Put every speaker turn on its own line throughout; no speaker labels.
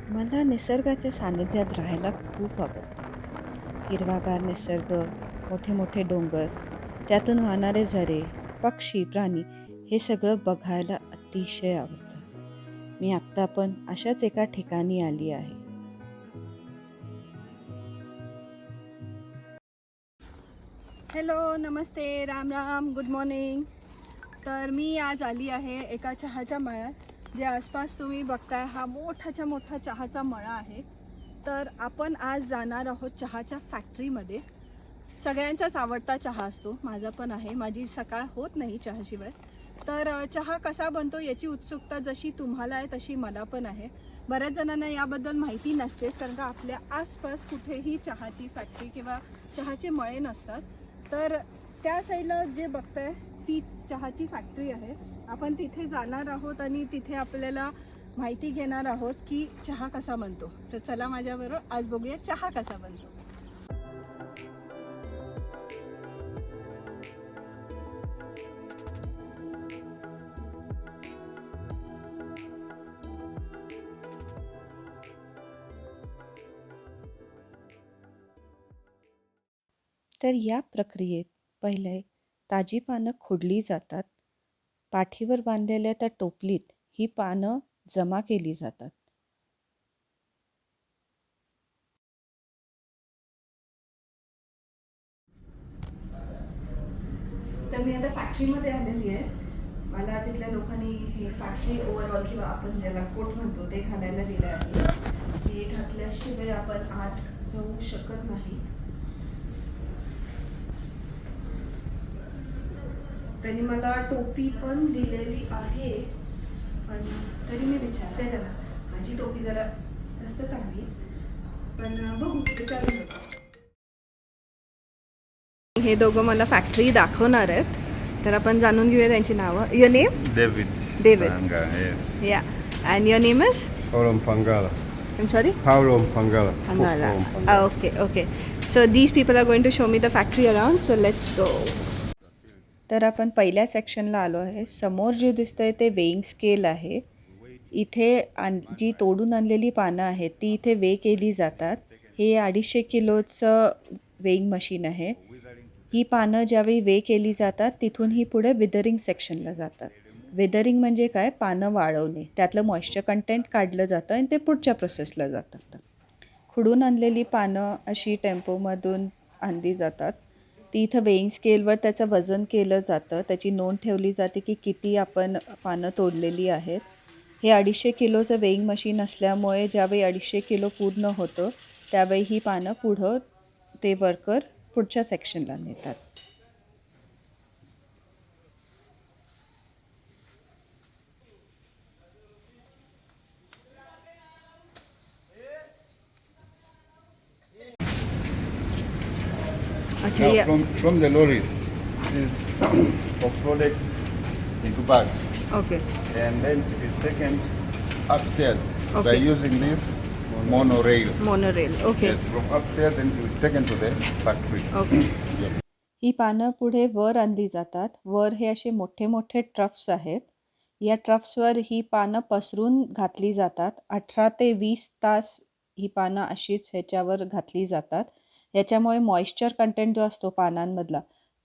मला निसर्गाच्या सानिध्यात राहायला खूप आवडतं. हिरवागार निसर्ग, मोठे मोठे डोंगर, त्यातून वाहणारे झरे, पक्षी, प्राणी हे सगळं बघायला अतिशय आवडतं. मी आत्ता पण अशाच एका ठिकाणी आली आहे. हॅलो, नमस्ते, राम राम, गुड मॉर्निंग. तर मी आज आली आहे एका चहाच्या मळ्यात. जे आसपास तुम्ही बघताय हा मोठाच्या मोठा चहाचा मळा आहे. तर आपण आज जाणार आहोत चहाच्या फॅक्टरीमध्ये. सगळ्यांचाच आवडता चहा असतो, माझा पण आहे. माझी सकाळ होत नाही चहाशिवाय. तर चहा कसा बनतो याची उत्सुकता जशी तुम्हाला आहे तशी मला पण आहे. बऱ्याच जणांना याबद्दल माहिती नसतेच, कारण का आपल्या आसपास कुठेही चहाची फॅक्टरी किंवा चहाचे मळे नसतात. तर त्या साईडला जे बघताय ती चहाची फॅक्टरी आहे. आपण तिथे जाणार आहोत आणि तिथे आपल्याला माहिती घेणार आहोत की चहा कसा बनतो. तर चला माझ्याबरोबर आज बघूया चहा कसा बनतो. तर या प्रक्रियेत पहिले ताजी पानं खोडली जातात. पाठीवर बांधलेल्या त्या टोपलीत ही पानं जमा केली जातात. तर मी आता फॅक्टरीमध्ये आलेली आहे. मला तिथल्या लोकांनी हे फॅक्टरी ओव्हरऑल किंवा आपण ज्याला कोट म्हणतो ते घालायला दिलं आहे. हे घातल्याशिवाय आपण आत जाऊ शकत नाही. त्यांनी मला टोपी पण दिलेली आहे, पण तरी मी विचारते त्याला. माझी टोपी जरा जास्त चांगली आहे, पण बघू विचारून बघू. हे दोघं मला फॅक्टरी दाखवणार आहेत, तर आपण जाणून घेऊया त्यांची नावं. Your name?
David.
David.
Sanga, yes.
या. And your name is?
Paulo Mpangala.
I am sorry?
Paulo Mpangala.
Pangala.
Paulo Mpangala.
Okay, okay. So these people are going to show me the factory around. So let's go. तर आपण पहिल्या सेक्शनला आलो आहे. समोर जे दिसतंय ते वेइंग स्केल आहे. इथे जी तोडून आणलेली पानं आहेत ती इथे वे केली जातात. हे 250 किलोचं वेइंग मशीन आहे. ही पानं ज्यावेळी वे केली जातात तिथून ही पुढे विदरिंग सेक्शनला जातात. विदरिंग म्हणजे काय? पानं वाळवणे. त्यातलं मॉइश्चर कंटेंट काढलं जातं आणि ते पुढच्या प्रोसेसला जातात. खुडून आणलेली पानं अशी टेम्पोमधून आणली जातात. ती इथं वेइंग स्केलवर त्याचं वजन केलं जातं. त्याची नोंद ठेवली जाते की किती आपण पानं तोडलेली आहेत. हे 250 किलोचं वेइंग मशीन असल्यामुळे ज्यावेळी 250 किलो पूर्ण होतं त्यावेळी ही पानं पुढं ते वर्कर पुढच्या सेक्शनला नेतात. अच्छा,
Now,
या
from the lorries, it is offloaded into bags,
okay
and then it is taken upstairs by
Okay.
using this monorail.
Monorail. Okay
Yes, from upstairs, then it is taken to the factory.
Okay.
Yep.
ही पानं पुढे वर आणली जातात. वर हे असे मोठे मोठे ट्रफ्स आहेत. या ट्रफ्सवर ही पानं पसरून घातली जातात. 18 ते 20 तास ही पानं अशीच ह्याच्यावर घातली जातात. याच्यामुळे मॉइश्चर कंटेंट जो असतो पानांमधला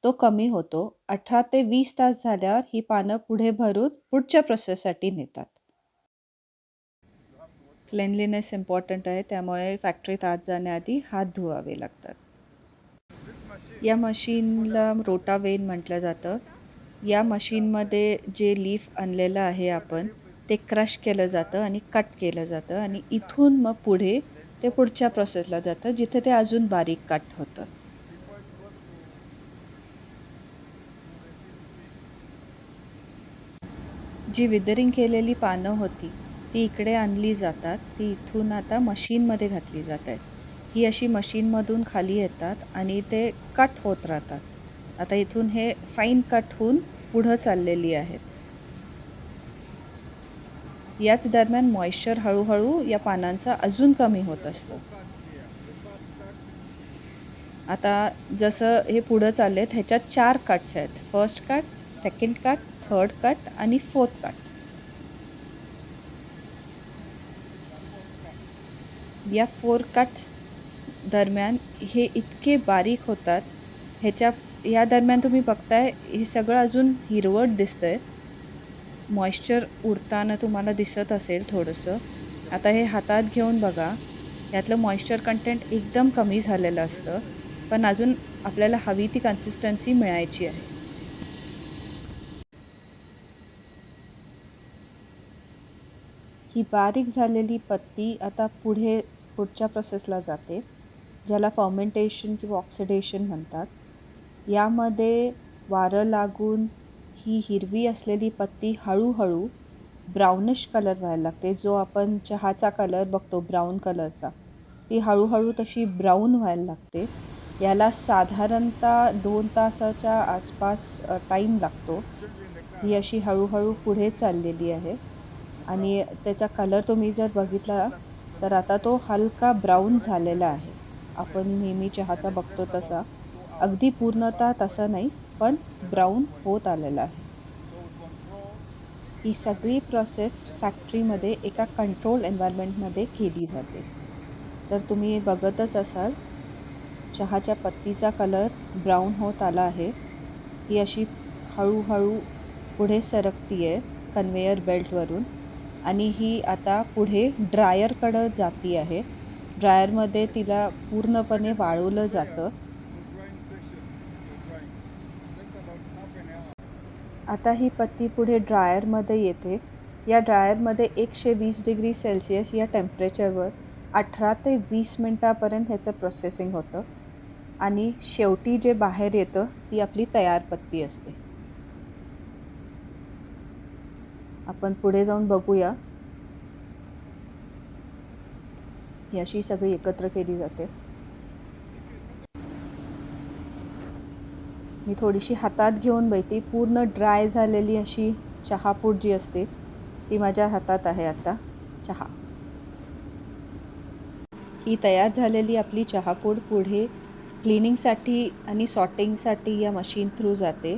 तो कमी होतो. 18 ते 20 तास झाल्यावर ही पानं पुढे भरून पुढच्या प्रोसेससाठी नेतात. क्लेनलीनेस इम्पॉर्टंट आहे, त्यामुळे फॅक्टरीत आत जाण्याआधी हात धुवावे लागतात. या मशीनला रोटावेन म्हटलं जातं. या मशीनमध्ये जे लीफ आणलेलं आहे आपण ते क्रश केलं जातं आणि कट केलं जातं आणि इथून मग पुढे ते पुढच्या प्रोसेसला जातं जिथे ते अजून बारीक कट होतं. जी विदरिंग केलेली पानं होती ती इकडे आणली जातात. ती इथून आता मशीनमध्ये घातली जात आहेत. ही अशी मशीनमधून खाली येतात आणि ते कट होत राहतात. आता इथून हे फाईन कट होऊन पुढं चाललेली आहेत. याच दरम्यान मॉइश्चर हळूहळू या पानांचा अजून कमी होत असतं. आता जसं हे पुढं चालले आहेत ह्याच्यात 4 कट्स आहेत. First cut, second cut, third cut आणि फोर्थ कट. या 4 कट्स दरम्यान हे इतके बारीक होतात. या दरम्यान तुम्ही बघताय हे सगळं अजून हिरवट दिसतंय. मॉइश्चर उडताना तुम्हाला दिसत असेल थोडंसं. आता हे हातात घेऊन बघा. यातलं मॉइश्चर कंटेंट एकदम कमी झालेलं असतं. पण अजून आपल्याला हवी ती कन्सिस्टन्सी मिळायची आहे. ही बारीक झालेली पत्ती आता पुढच्या प्रोसेसला जाते, ज्याला फर्मेंटेशन किंवा ऑक्सिडेशन म्हणतात. यामध्ये वारं लागून ही हिरवी असलेली पत्ती हळूहळू ब्राउनिश कलर व्हायला लागते. जो आपण चहाचा कलर बघतो ब्राऊन कलरचा, ती हळूहळू तशी ब्राऊन व्हायला लागते. याला साधारणतः 2 तासाच्या आसपास टाईम लागतो. ही अशी हळूहळू पुढे चाललेली आहे आणि त्याचा कलर तुम्ही जर बघितला तर आता तो हलका ब्राऊन झालेला आहे. आपण नेहमी चहाचा बघतो तसा. अगदी पूर्णतः तसा नाही, पण ब्राऊन होत आलेला आहे. ही सगळी प्रोसेस फॅक्टरीमध्ये एका कंट्रोल एन्व्हायरमेंटमध्ये केली जाते. तर तुम्ही बघतच असाल चहाच्या पत्तीचा कलर ब्राऊन होत आला आहे. ही अशी हळूहळू पुढे सरकती आहे कन्वेयर बेल्टवरून आणि ही आता पुढे ड्रायरकडं जाती आहे. ड्रायरमध्ये तिला पूर्णपणे वाळवलं जातं. आता ही पत्ती पुढे ड्रायरमध्ये येते. या ड्रायरमध्ये 120 डिग्री सेल्सिअस या टेम्परेचरवर 18 ते 20 मिनटापर्यंत ह्याचं प्रोसेसिंग होतं आणि शेवटी जे बाहेर येतं ती आपली तयार पत्ती असते. आपण पुढे जाऊन बघूया. ही अशी सगळी एकत्र केली जाते. मी थोडीशी हातात घेऊन बघते. पूर्ण ड्राय झालेली अशी चहापूड जी असते ती माझ्या हातात आहे आता. चहा ही तयार झालेली आपली चहापूड पुढे क्लिनिंगसाठी आणि सॉर्टिंगसाठी या मशीन थ्रू जाते.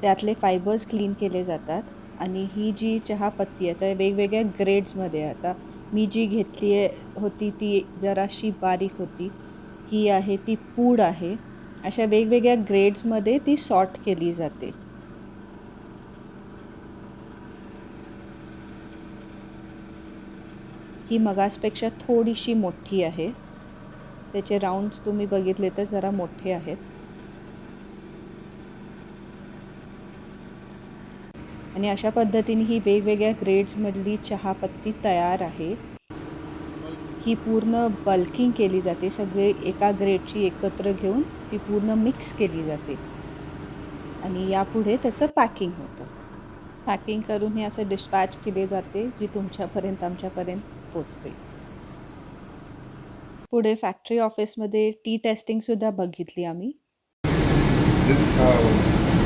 त्यातले फायबर्स क्लीन केले जातात आणि ही जी चहापत्ती आहे तर वेगवेगळ्या ग्रेड्समध्ये आता मी जी घेतली होती ती जराशी बारीक होती. ही आहे ती पूड आहे. अशा वेगवेगळ्या ग्रेड्समध्ये ती सॉर्ट केली जाते. ही मगासपेक्षा थोडीशी मोठी आहे. त्याचे राऊंड्स तुम्ही बघितले तर जरा मोठे आहेत. आणि अशा पद्धतीने ही वेगवेगळ्या ग्रेड्समधली चहापत्ती तयार आहे. ही पूर्ण बल्किंग केली जाते. सगळे एका ग्रेडची एकत्र घेऊन ती पूर्ण मिक्स केली जाते आणि यापुढे त्याचं पॅकिंग होतं. पॅकिंग करून हे असं डिस्पॅच केले जाते जी तुमच्यापर्यंत आमच्यापर्यंत पोचते. पुढे फॅक्टरी ऑफिसमध्ये टी टेस्टिंगसुद्धा बघितली आम्ही.
This is how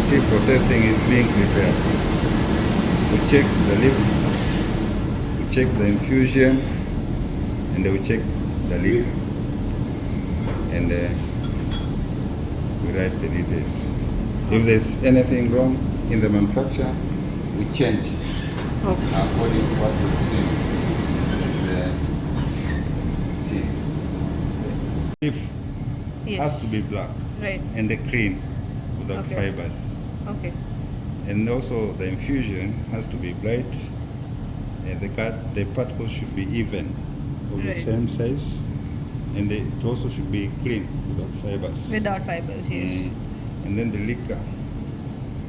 tea for testing is being prepared. We check the leaf, we check the infusion, and we check the liquor, and we write the details. If there's anything wrong in the manufacture, we change according to what we've seen in the teas. Leaf has to be black
Right.
and the cream without
Okay.
fibers.
Okay.
And also the infusion has to be bright, and the particles should be even, of the
Right.
same size, and it also should be clean without fibers.
Without fibers, yes.
And then the liquor,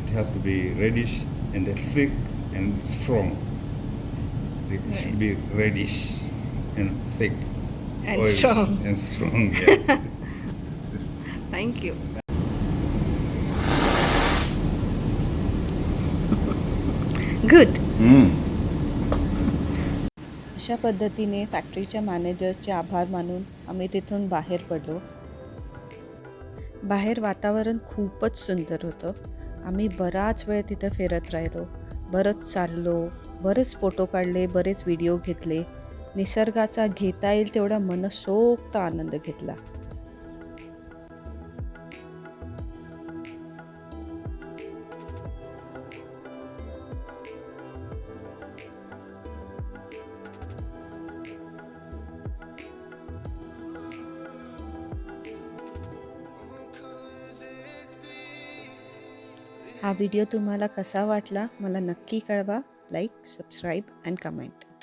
it has to be reddish and thick and strong. It should be reddish and thick.
And
oily
strong.
And strong, yeah.
Thank you. Good. अशा पद्धतीने फॅक्टरीच्या मॅनेजर्सचे आभार मानून आम्ही तिथून बाहेर पडलो. बाहेर वातावरण खूपच सुंदर होतं. आम्ही बराच वेळ तिथं फिरत राहिलो, बरंच चाललो, बरेच फोटो काढले, बरेच व्हिडिओ घेतले. निसर्गाचा घेता येईल तेवढा मनसोक्त आनंद घेतला. हा व्हिडिओ तुम्हाला कसा वाटला मला नक्की कळवा. Like, subscribe and comment.